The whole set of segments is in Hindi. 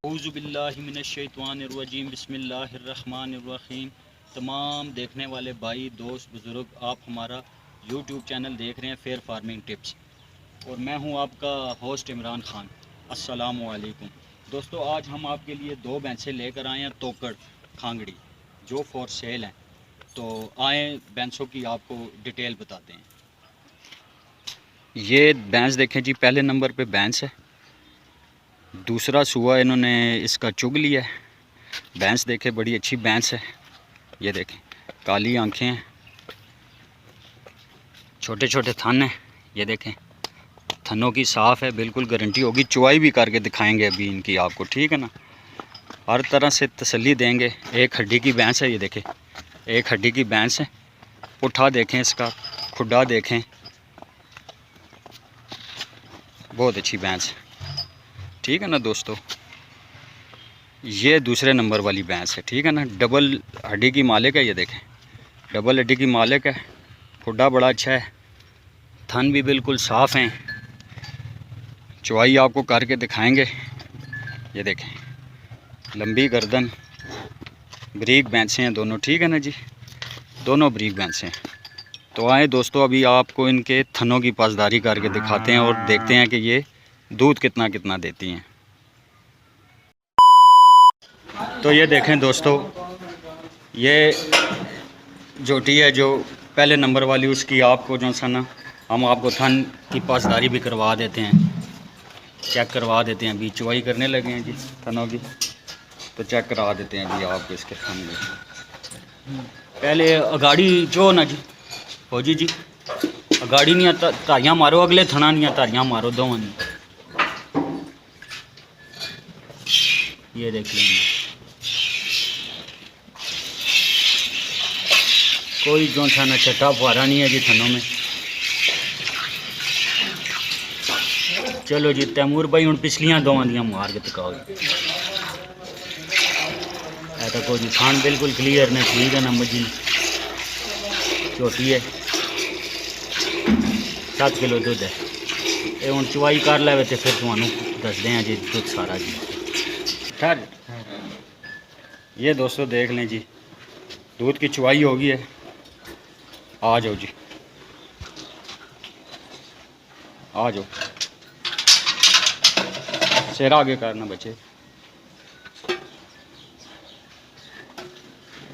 औज़ुबिल्लाहिमिनश्शैतानिर्रजीम बिस्मिल्लाहिर्रहमानिर्रहीम। तमाम देखने वाले भाई दोस्त बुज़ुर्ग, आप हमारा यूट्यूब चैनल देख रहे हैं फेयर फार्मिंग टिप्स, और मैं हूं आपका होस्ट इमरान खान। अस्सलामु अलैकुम दोस्तों, आज हम आपके लिए दो भैंसें लेकर आए हैं तोकड़ खांगड़ी, जो फॉर सेल हैं। तो आए भैंसों की आपको डिटेल बताते हैं। ये भैंस देखें जी, पहले नंबर पे भैंस है, दूसरा सुआ इन्होंने इसका चुग लिया है। भैंस देखें, बड़ी अच्छी भैंस है। ये देखें, काली आंखें हैं, छोटे छोटे थन हैं। ये देखें, थनों की साफ़ है, बिल्कुल गारंटी होगी। चुवाई भी करके दिखाएंगे अभी इनकी आपको, ठीक है ना। हर तरह से तसल्ली देंगे। एक हड्डी की भैंस है, ये देखें, एक हड्डी की भैंस है। पुट्ठा देखें, इसका खुड्डा देखें, बहुत अच्छी भैंस है, ठीक है ना दोस्तों। ये दूसरे नंबर वाली भैंस है, ठीक है ना। डबल हड्डी की मालिक है, ये देखें, डबल हड्डी की मालिक है। खुड्डा बड़ा अच्छा है, थन भी बिल्कुल साफ़ हैं। चुवाई आपको करके दिखाएंगे। ये देखें, लंबी गर्दन, बरीक भैंसें हैं दोनों, ठीक है ना जी, दोनों बरीक भैंसें हैं। तो आए दोस्तों, अभी आपको इनके थनों की पासदारी करके दिखाते हैं और देखते हैं कि ये दूध कितना कितना देती हैं। तो ये देखें दोस्तों, ये जोटी है जो पहले नंबर वाली, उसकी आपको जो सा ना, हम आपको थन की पासदारी भी करवा देते हैं, चेक करवा देते हैं। अभी चुवाई करने लगे हैं जी थनों की, तो चेक करा देते हैं अभी आपको इसके थन में। पहले अगाड़ी जो ना जी फौजी जी, अगाड़ी नहीं आता, धारियाँ मारो, अगले थना नहीं धारियाँ मारो, दो नहीं। ये देख लेंगे, कोई जो सा ना छट्टा फुहारा नहीं है जी थनों में। चलो जी तैमूर भाई, हूँ पिछलियाँ दोवां दियाँ मार के तकाओ। ऐसा कोई जी, खान बिल्कुल क्लीयर ने, ठीक है ना। मजी छोटी है, 7 किलो दुध है। ये हूँ चुवाई कर ले तो फिर थानू दसते हैं जी दुध सारा जी। ठहर, ये दोस्तों देख लें जी, दूध की चुवाई होगी है। आ जाओ जी, आ जाओ, सेरा आगे करना बच्चे,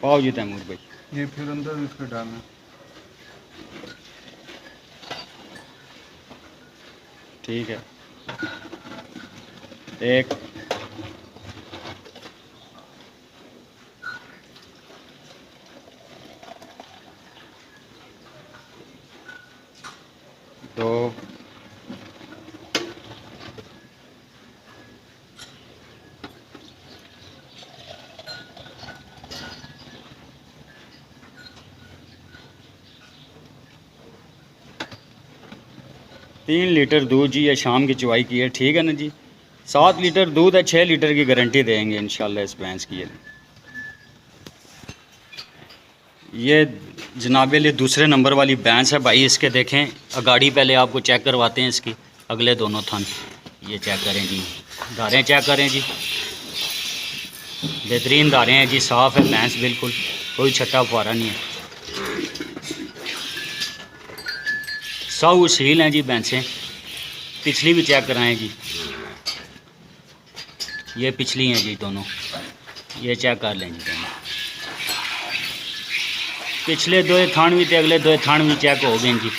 पाओ जी तैमूर भाई। ये फिर अंदर इसको डालना। ठीक है, एक, दो, तीन लीटर दूध जी, ये शाम की चुवाई की है, ठीक है ना जी। 7 लीटर दूध है, 6 लीटर की गारंटी देंगे इंशाल्लाह इस भैंस की। ये जनाबे लिए दूसरे नंबर वाली भैंस है भाई। इसके देखें अगाड़ी, पहले आपको चेक करवाते हैं इसकी, अगले दोनों थन। ये चेक करें जी, धारें चेक करें जी, बेहतरीन धारें हैं जी, साफ़ है भैंस, बिल्कुल कोई छट्टा फुहारा नहीं है। 100 सील हैं जी भैंसें। पिछली भी चेक कराएं जी, ये पिछली हैं जी दोनों, ये चेक कर लें जी दोनों। पिछले दो थान भी तो अगले दो थान भी चेक हो गए जी।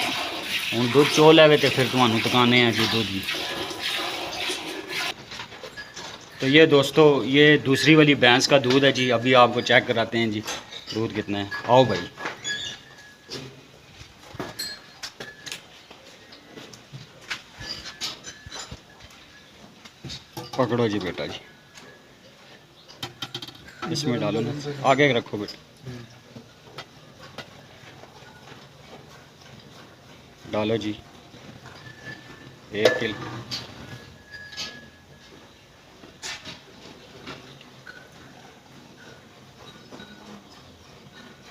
हूँ दुध चो लवे तो फिर तुम्हें दुकाने हैं जी दूध भी। तो ये दोस्तों, ये दूसरी वाली भैंस का दूध है जी, अभी आपको चेक कराते हैं जी दूध कितना है। आओ भाई, पकड़ो जी बेटा जी, इसमें डालो ना, आगे रखो बेटा, डालो जी 1 किलो,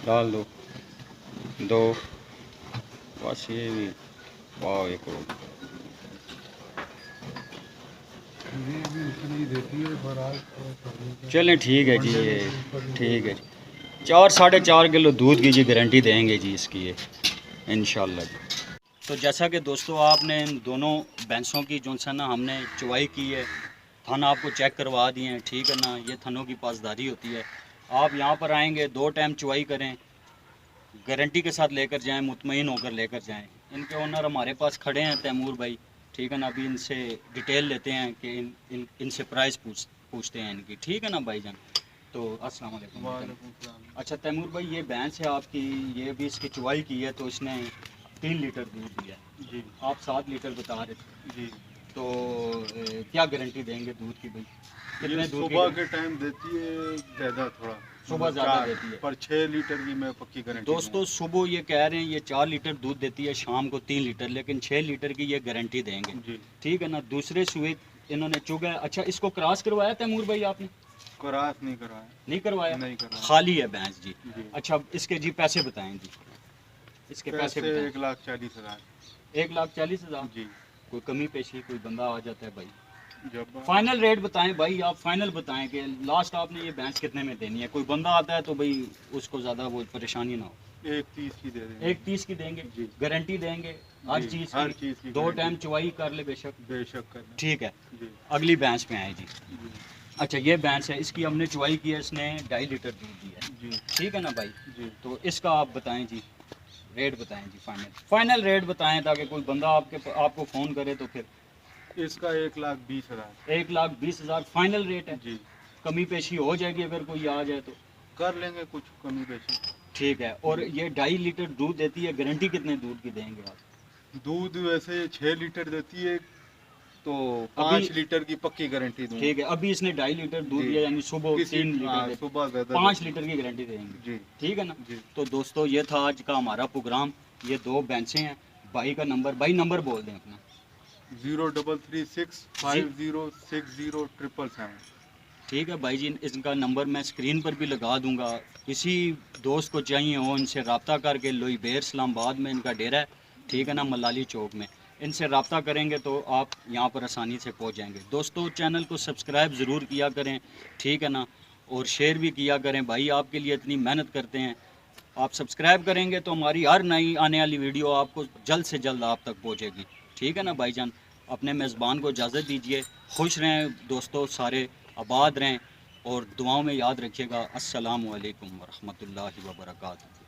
डाल दो 2, बस ये भी, वाह, 1 और, ये भी इतनी देती है बरात तो करनी का। चलें ठीक है जी, वनडे ये बेसिस पर भी ठीक है देती जी। 4-4.5 किलो दूध की जी गारंटी देंगे जी इसकी, ये इंशाल्लाह जी। तो जैसा कि दोस्तों आपने इन दोनों भैंसों की जो सा ना हमने चुवाई की है, थन आपको चेक करवा दिए हैं, ठीक है ना। ये थनों की पासदारी होती है। आप यहाँ पर आएंगे, 2 टाइम चुवाई करें, गारंटी के साथ लेकर जाएं, मुतमईन होकर लेकर जाएं। इनके ओनर हमारे पास खड़े हैं, तैमूर भाई, ठीक है ना। अभी इनसे डिटेल लेते हैं कि इनसे प्राइस पूछते हैं इनकी, ठीक है ना भाईजान। तो अस्सलाम वालेकुम। वालेकुम सलाम। अच्छा तैमूर भाई, ये भैंस है आपकी, ये भी इसकी चुवाई की है, तो इसने 3 लीटर दूध दिया है, जी आप 7 लीटर बता रहे थे। जी। तो क्या गारंटी देंगे दूध की भाई? कितने ये दूध सुबह की? के टाइम देती है ज़्यादा थोड़ा, सुबह मतलब ज़्यादा 4, देती है। पर 6 लीटर की मैं पक्की गारंटी दोस्तों सुबह ये कह रहे हैं ये 4 लीटर दूध देती है, शाम को 3 लीटर, लेकिन 6 लीटर की ये गारंटी देंगे, जी। ठीक है ना। दूसरे सुए इन्होंने चुगा। अच्छा इसको क्रॉस करवाया तैमूर भाई आपने? क्रॉस नहीं कराया। नहीं करवाया? नहीं करवाया। खाली है भैंस जी। जी। अच्छा इसके जी पैसे बताएं जी, इसके पैसे पैसे बताएं। 1,40,000। 1,40,000। जी। कोई कमी पेशी, कोई बंदा आ जाता है भाई, जब फाइनल रेट बताएं भाई, आप फाइनल बताएं कि लास्ट आपने ये भैंस कितने में देनी है। कोई बंदा आता है तो भाई उसको ज़्यादा वो परेशानी ना हो। 1,30 की दे देंगे। 1,30 की देंगे जी। गारंटी देंगे हर जी, चीज़ हर की। चीज़ की 2 गारंटी। टाइम चुवाई कर ले बेशक, बेशक करना। ठीक है। जी अगली भैंस पे आए जी। जी अच्छा ये भैंस है, इसकी हमने चुवाई की है, इसने 2.5 लीटर दूध दिया है, जी ठीक है ना भाई। जी। तो इसका आप बताएं जी, रेट बताएं जी, फाइनल रेट बताएं, ताकि कोई बंदा आपको फ़ोन करे तो फिर। इसका 1,20,000। 1,20,000 फाइनल रेट है। जी। कमी पेशी हो जाएगी अगर कोई आ जाए तो, कर लेंगे कुछ कमी बेशी। ठीक है। और ये 2.5 लीटर दूध देती है, गारंटी कितने दूध की देंगे आप? दूध वैसे 6 लीटर देती है, तो अभी 5 लीटर की पक्की गारंटी दूंगा। ठीक है, अभी इसने 2.5 लीटर दूध जी। दिया, यानी सुबह किसी 3 लीटर देती, सुबह ज़्यादा 5 देती है। लीटर की गारंटी देंगे, जी ठीक है ना। जी। तो दोस्तों ये था आज का हमारा प्रोग्राम। ये 2 बेंचें हैं। भाई का नंबर, भाई नंबर बोल दें अपना। 0336506077। ठीक है भाई जी, इनका नंबर मैं स्क्रीन पर भी लगा दूंगा। किसी दोस्त को चाहिए हो, इनसे रब्ता करके, लोईबेर इस्लामाबाद में इनका डेरा है, ठीक है ना, मलाली चौक में। इनसे रब्ता करेंगे तो आप यहाँ पर आसानी से पहुँच जाएंगे। दोस्तों चैनल को सब्सक्राइब ज़रूर किया करें, ठीक है ना, और शेयर भी किया करें। भाई आपके लिए इतनी मेहनत करते हैं, आप सब्सक्राइब करेंगे तो हमारी हर नई आने वाली वीडियो आपको जल्द से जल्द आप तक पहुँचेगी, ठीक है ना भाईजान। अपने मेज़बान को इजाज़त दीजिए। खुश रहें दोस्तों, सारे आबाद रहें, और दुआओं में याद रखिएगा। अस्सलामु अलैकुम वरहमतुल्लाहि वबरकातुहू।